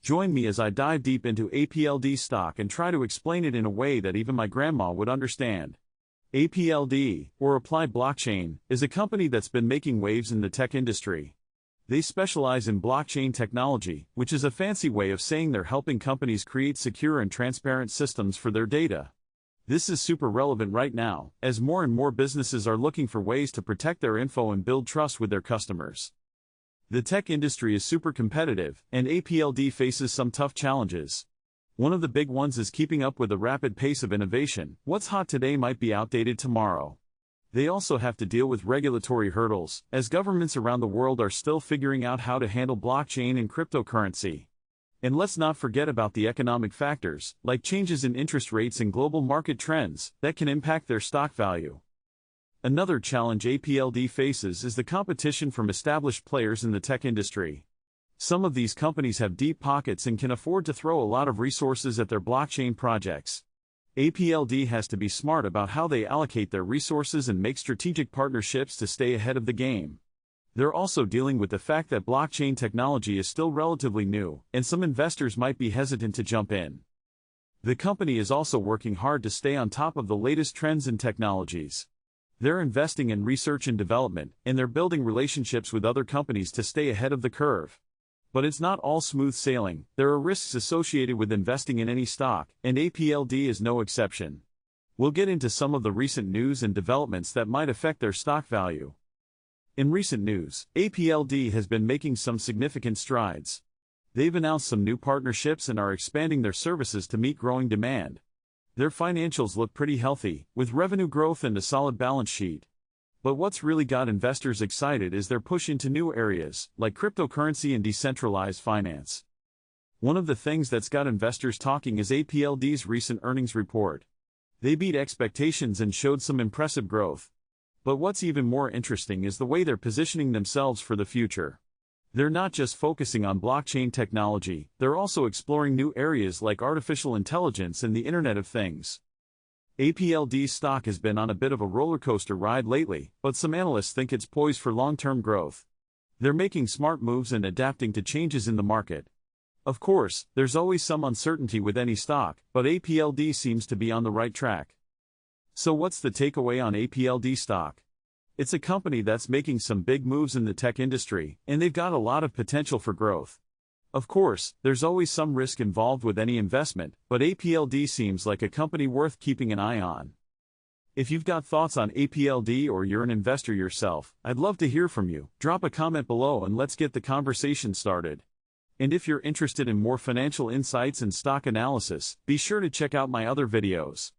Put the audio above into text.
Join me as I dive deep into APLD stock and try to explain it in a way that even my grandma would understand. APLD, or Applied Blockchain, is a company that's been making waves in the tech industry. They specialize in blockchain technology, which is a fancy way of saying they're helping companies create secure and transparent systems for their data. This is super relevant right now, as more and more businesses are looking for ways to protect their info and build trust with their customers. The tech industry is super competitive, and APLD faces some tough challenges. One of the big ones is keeping up with the rapid pace of innovation. What's hot today might be outdated tomorrow. They also have to deal with regulatory hurdles, as governments around the world are still figuring out how to handle blockchain and cryptocurrency. And let's not forget about the economic factors, like changes in interest rates and global market trends, that can impact their stock value. Another challenge APLD faces is the competition from established players in the tech industry. Some of these companies have deep pockets and can afford to throw a lot of resources at their blockchain projects. APLD has to be smart about how they allocate their resources and make strategic partnerships to stay ahead of the game. They're also dealing with the fact that blockchain technology is still relatively new, and some investors might be hesitant to jump in. The company is also working hard to stay on top of the latest trends and technologies. They're investing in research and development, and they're building relationships with other companies to stay ahead of the curve. But it's not all smooth sailing. There are risks associated with investing in any stock, and APLD is no exception. We'll get into some of the recent news and developments that might affect their stock value. In recent news, APLD has been making some significant strides. They've announced some new partnerships and are expanding their services to meet growing demand. Their financials look pretty healthy, with revenue growth and a solid balance sheet. But what's really got investors excited is their push into new areas, like cryptocurrency and decentralized finance. One of the things that's got investors talking is APLD's recent earnings report. They beat expectations and showed some impressive growth. But what's even more interesting is the way they're positioning themselves for the future. They're not just focusing on blockchain technology, they're also exploring new areas like artificial intelligence and the Internet of Things. APLD stock has been on a bit of a roller coaster ride lately, but some analysts think it's poised for long-term growth. They're making smart moves and adapting to changes in the market. Of course, there's always some uncertainty with any stock, but APLD seems to be on the right track. So what's the takeaway on APLD stock? It's a company that's making some big moves in the tech industry, and they've got a lot of potential for growth. Of course, there's always some risk involved with any investment, but APLD seems like a company worth keeping an eye on. If you've got thoughts on APLD or you're an investor yourself, I'd love to hear from you. Drop a comment below and let's get the conversation started. And if you're interested in more financial insights and stock analysis, be sure to check out my other videos.